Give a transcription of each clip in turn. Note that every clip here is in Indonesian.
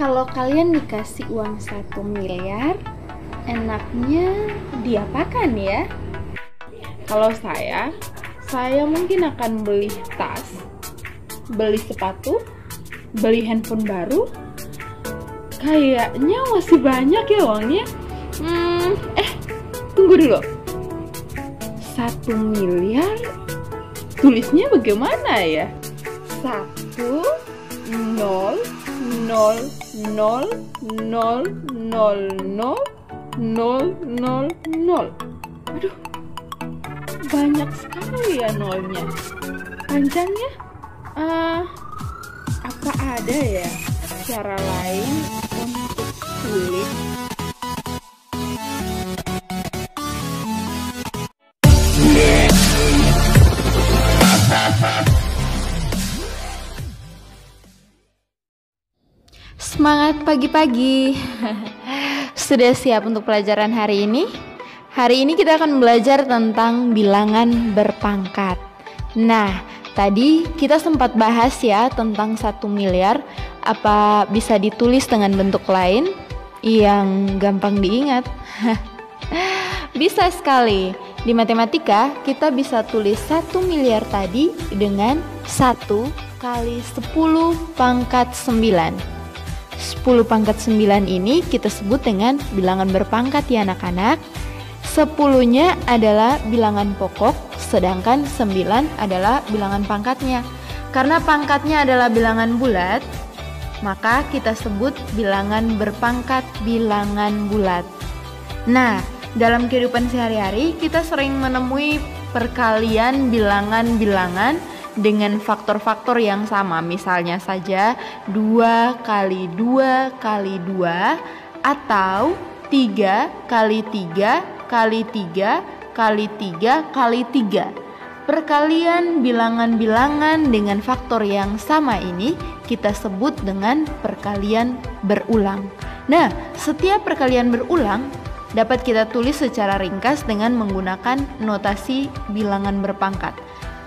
Kalau kalian dikasih uang 1 miliar, enaknya diapakan ya? Kalau saya mungkin akan beli tas, beli sepatu, beli handphone baru. Kayaknya masih banyak ya uangnya. Tunggu dulu. 1 miliar, tulisnya bagaimana ya? 1 0 0 0 0 0 0 0 0. Aduh, banyak sekali ya nolnya. Panjangnya, apa ada ya cara lain untuk tulis? Semangat pagi-pagi. Sudah siap untuk pelajaran hari ini? Hari ini kita akan belajar tentang bilangan berpangkat. Nah, tadi kita sempat bahas ya tentang 1 miliar. Apa bisa ditulis dengan bentuk lain yang gampang diingat? Bisa sekali. Di matematika kita bisa tulis 1 miliar tadi dengan 1 kali 10 pangkat 9. 10 pangkat 9 ini kita sebut dengan bilangan berpangkat ya anak-anak. 10-nya adalah bilangan pokok, sedangkan 9 adalah bilangan pangkatnya. Karena pangkatnya adalah bilangan bulat, maka kita sebut bilangan berpangkat bilangan bulat. Nah, dalam kehidupan sehari-hari kita sering menemui perkalian bilangan-bilangan dengan faktor-faktor yang sama. Misalnya saja 2 kali 2 kali 2 atau 3 kali 3 kali 3 kali 3 kali 3. Perkalian bilangan-bilangan dengan faktor yang sama ini kita sebut dengan perkalian berulang. Nah, setiap perkalian berulang dapat kita tulis secara ringkas dengan menggunakan notasi bilangan berpangkat.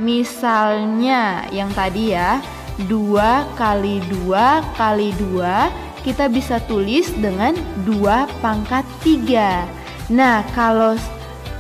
Misalnya yang tadi ya, 2 kali 2 kali 2 kita bisa tulis dengan 2 pangkat 3. Nah, kalau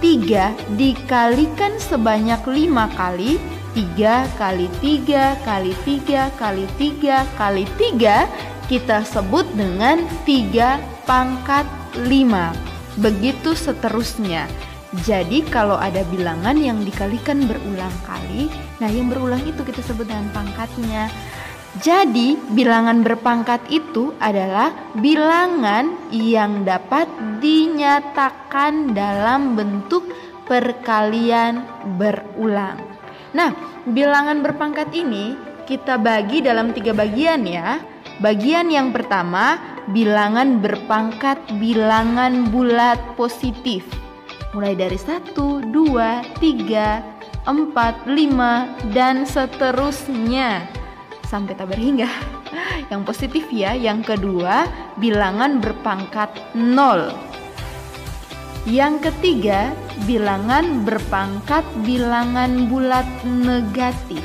3 dikalikan sebanyak 5 kali, 3 kali 3 kali 3 kali 3 kali 3 kita sebut dengan 3 pangkat 5. Begitu seterusnya. Jadi kalau ada bilangan yang dikalikan berulang kali, nah yang berulang itu kita sebut dengan pangkatnya. Jadi bilangan berpangkat itu adalah bilangan yang dapat dinyatakan dalam bentuk perkalian berulang. Nah, bilangan berpangkat ini kita bagi dalam 3 bagian ya. Bagian yang pertama, bilangan berpangkat bilangan bulat positif. Mulai dari 1, 2, 3, 4, 5, dan seterusnya sampai tak berhingga. Yang positif ya. Yang kedua, bilangan berpangkat 0. Yang ketiga, bilangan berpangkat bilangan bulat negatif.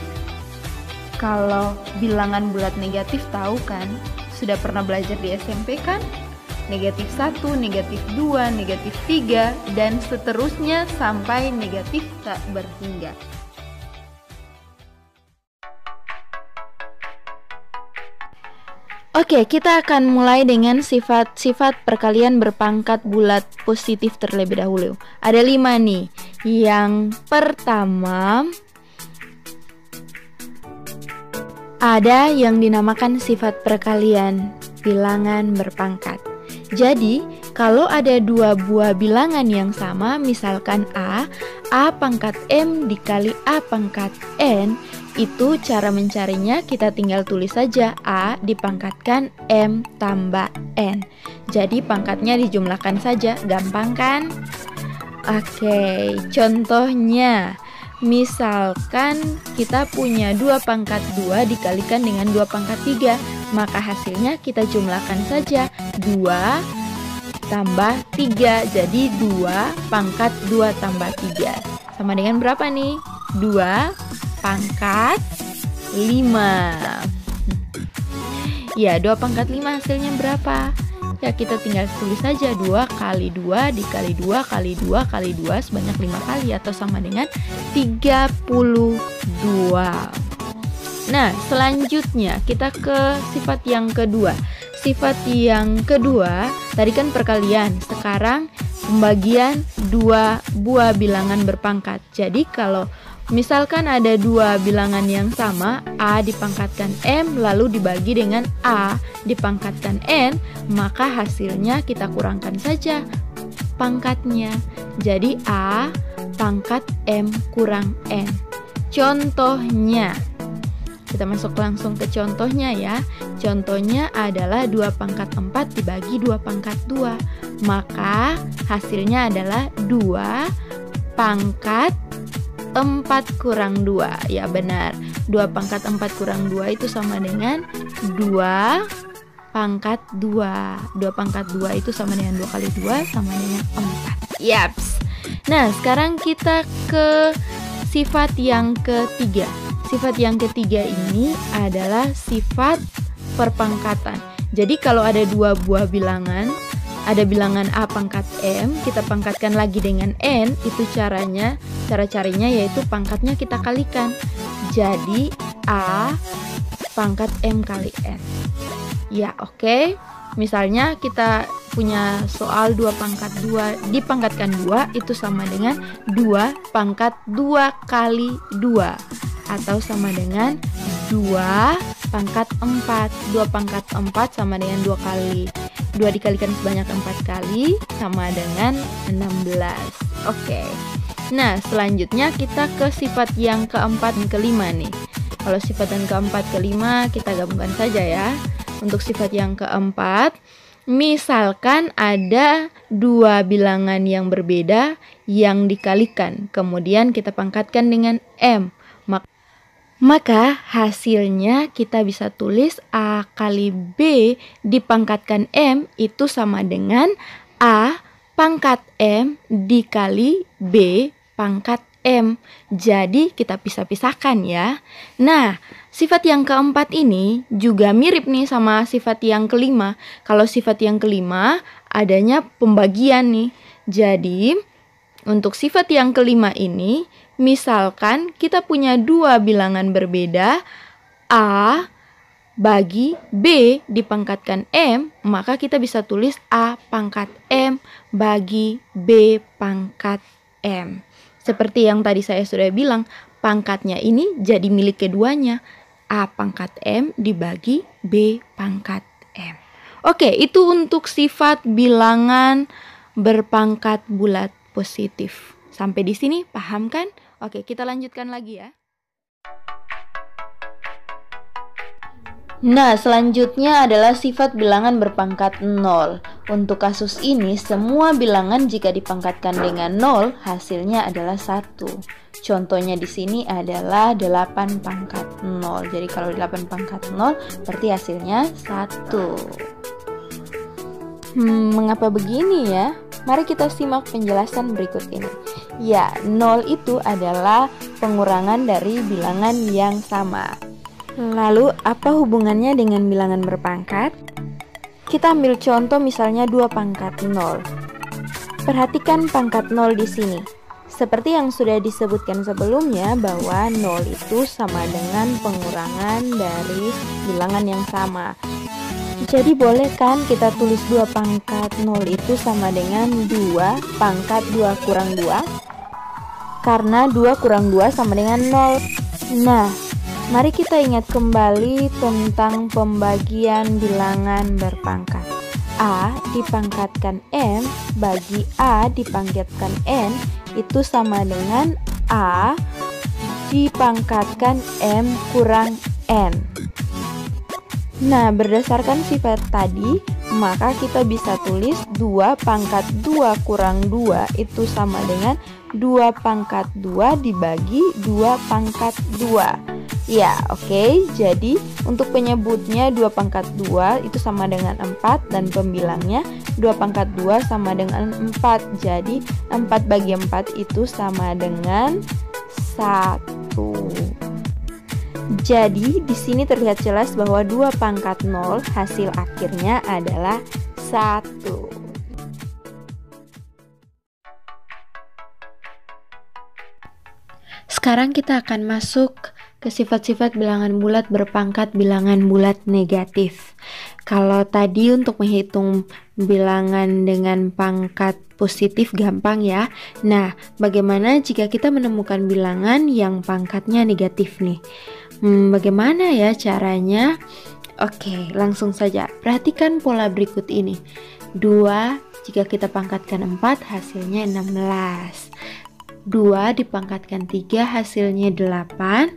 Kalau bilangan bulat negatif tahu kan? Sudah pernah belajar di SMP kan? Negatif 1, negatif 2, negatif 3, dan seterusnya sampai negatif tak berhingga. Oke, kita akan mulai dengan sifat-sifat perkalian berpangkat bulat positif terlebih dahulu. Ada 5 nih. Yang pertama, ada yang dinamakan sifat perkalian bilangan berpangkat. Jadi, kalau ada 2 buah bilangan yang sama, misalkan A pangkat M dikali A pangkat N, itu cara mencarinya kita tinggal tulis saja A dipangkatkan M tambah N. Jadi pangkatnya dijumlahkan saja, gampang kan? Oke, contohnya misalkan kita punya 2 pangkat 2 dikalikan dengan 2 pangkat 3, maka hasilnya kita jumlahkan saja 2 tambah 3, jadi 2 pangkat 2 tambah 3 sama dengan berapa nih? 2 pangkat 5. Ya, 2 pangkat 5 hasilnya berapa? Ya, kita tinggal tulis saja 2 kali 2 dikali 2 kali 2 kali 2 sebanyak 5 kali atau sama dengan 32. Nah, selanjutnya kita ke sifat yang kedua. Sifat yang kedua, tadi kan perkalian, sekarang pembagian 2 buah bilangan berpangkat. Jadi kalau misalkan ada 2 bilangan yang sama, A dipangkatkan M lalu dibagi dengan A dipangkatkan N, maka hasilnya kita kurangkan saja pangkatnya. Jadi A pangkat M kurang N. Contohnya, kita masuk langsung ke contohnya ya. Contohnya adalah 2 pangkat 4 dibagi 2 pangkat 2. Maka hasilnya adalah 2 pangkat 4 kurang 2. Ya benar, 2 pangkat 4 kurang 2 itu sama dengan 2 pangkat 2. 2 pangkat 2 itu sama dengan 2 kali 2 sama dengan 4. Yaps. Nah, sekarang kita ke sifat yang ketiga. Sifat yang ketiga ini adalah sifat perpangkatan. Jadi kalau ada 2 buah bilangan, ada bilangan A pangkat M, kita pangkatkan lagi dengan N, itu cara carinya yaitu pangkatnya kita kalikan. Jadi A pangkat M kali N. Ya, oke. Misalnya kita punya soal 2 pangkat 2 dipangkatkan 2 itu sama dengan 2 pangkat 2 kali 2 atau sama dengan 2 pangkat 4. 2 pangkat 4 sama dengan 2 kali 2 dikalikan sebanyak 4 kali sama dengan 16. Oke. Nah, selanjutnya kita ke sifat yang keempat dan kelima nih. Kalau sifat yang keempat, kelima kita gabungkan saja ya. Untuk sifat yang keempat, misalkan ada 2 bilangan yang berbeda yang dikalikan, kemudian kita pangkatkan dengan M. Maka hasilnya kita bisa tulis A kali B dipangkatkan M itu sama dengan A pangkat M dikali B pangkat M. Jadi kita pisah-pisahkan ya. Nah, sifat yang keempat ini juga mirip nih sama sifat yang kelima. Kalau sifat yang kelima adanya pembagian nih. Jadi untuk sifat yang kelima ini, misalkan kita punya 2 bilangan berbeda, A bagi B dipangkatkan M, maka kita bisa tulis A pangkat M bagi B pangkat M. Seperti yang tadi saya sudah bilang, pangkatnya ini jadi milik keduanya. A pangkat M dibagi B pangkat M. Oke, itu untuk sifat bilangan berpangkat bulat positif. Sampai di sini paham kan? Oke, kita lanjutkan lagi ya. Nah, selanjutnya adalah sifat bilangan berpangkat 0. Untuk kasus ini, semua bilangan jika dipangkatkan dengan 0, hasilnya adalah 1. Contohnya di sini adalah 8 pangkat 0. Jadi kalau 8 pangkat 0, berarti hasilnya 1. Mengapa begini ya? Mari kita simak penjelasan berikut ini. Ya, 0 itu adalah pengurangan dari bilangan yang sama. Lalu, apa hubungannya dengan bilangan berpangkat? Kita ambil contoh misalnya 2 pangkat 0. Perhatikan pangkat 0 di sini. Seperti yang sudah disebutkan sebelumnya bahwa 0 itu sama dengan pengurangan dari bilangan yang sama. Jadi boleh kan kita tulis 2 pangkat 0 itu sama dengan 2 pangkat 2 kurang 2? Karena 2 kurang 2 sama dengan 0. Nah, mari kita ingat kembali tentang pembagian bilangan berpangkat. A dipangkatkan M bagi A dipangkatkan N itu sama dengan A dipangkatkan M kurang N. Nah, berdasarkan sifat tadi, maka kita bisa tulis 2 pangkat 2 kurang 2 itu sama dengan 2 pangkat 2 dibagi 2 pangkat 2. Ya, oke. Jadi, untuk penyebutnya 2 pangkat 2 itu sama dengan 4 dan pembilangnya 2 pangkat 2 sama dengan 4. Jadi, 4 bagi 4 itu sama dengan 1. Jadi di sini terlihat jelas bahwa 2 pangkat 0 hasil akhirnya adalah 1. Sekarang kita akan masuk ke sifat-sifat bilangan bulat berpangkat bilangan bulat negatif. Kalau tadi untuk menghitung bilangan dengan pangkat positif gampang ya. Nah, bagaimana jika kita menemukan bilangan yang pangkatnya negatif nih? Bagaimana ya caranya? Oke, langsung saja. Perhatikan pola berikut ini. 2 jika kita pangkatkan 4 hasilnya 16. 2 dipangkatkan 3 hasilnya 8.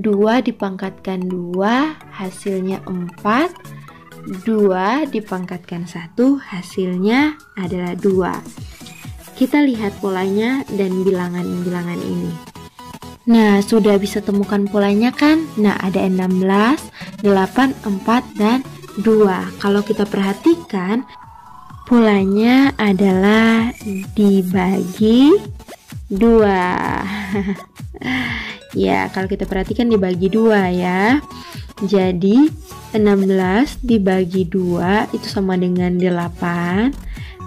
2 dipangkatkan 2 hasilnya 4. 2 dipangkatkan 1 hasilnya adalah 2. Kita lihat polanya dan bilangan-bilangan ini. Nah, sudah bisa temukan polanya kan? Nah, ada 16, 8, 4, dan 2. Kalau kita perhatikan, polanya adalah dibagi 2. Ya, kalau kita perhatikan dibagi 2 ya. Jadi 16 dibagi 2 itu sama dengan 8.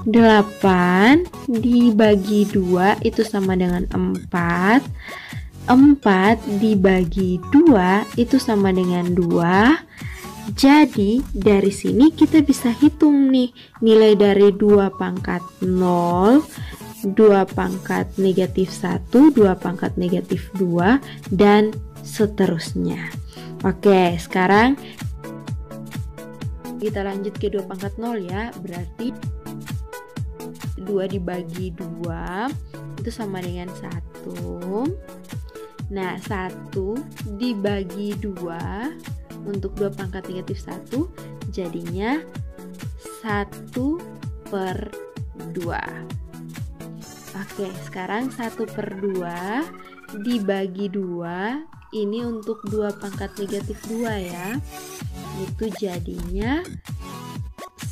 8 dibagi 2 itu sama dengan 4. 4 dibagi 2 itu sama dengan 2. Jadi dari sini kita bisa hitung nih nilai dari 2 pangkat 0, 2 pangkat negatif 1, 2 pangkat negatif 2, dan seterusnya. Oke, sekarang kita lanjut ke 2 pangkat 0 ya. Berarti 2 dibagi 2 itu sama dengan 1. Nah, 1 dibagi 2 untuk 2 pangkat negatif 1 jadinya 1/2. Oke, sekarang 1/2 dibagi 2 ini untuk 2 pangkat negatif 2 ya. Itu jadinya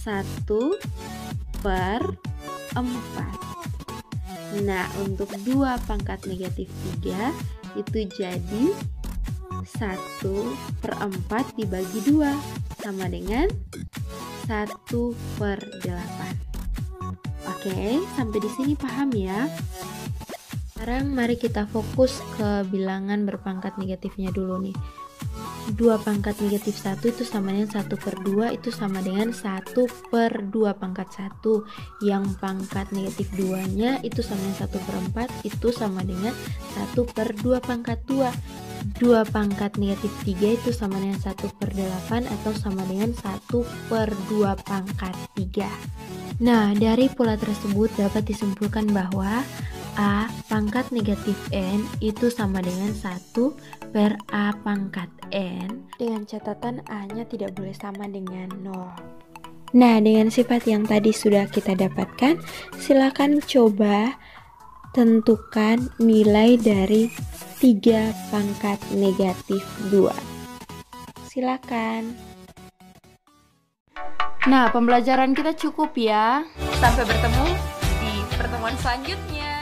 1/4. Nah, untuk 2 pangkat negatif 3 itu jadi 1/4 dibagi 2 sama dengan 1/8. Oke, sampai di sini paham ya? Sekarang mari kita fokus ke bilangan berpangkat negatifnya dulu nih. 2 pangkat negatif 1 itu sama dengan 1/2 itu sama dengan 1/2 pangkat 1. Yang pangkat negatif 2 nya itu sama dengan 1/4 itu sama dengan 1/2 pangkat 2. 2 pangkat negatif 3 itu sama dengan 1/8 atau sama dengan 1/2 pangkat 3. Nah, dari pola tersebut dapat disimpulkan bahwa A pangkat negatif N itu sama dengan 1/A pangkat N, dengan catatan A-nya tidak boleh sama dengan 0. Nah, dengan sifat yang tadi sudah kita dapatkan, silakan coba tentukan nilai dari 3 pangkat negatif 2. Silakan. Nah, pembelajaran kita cukup ya. Sampai bertemu di pertemuan selanjutnya.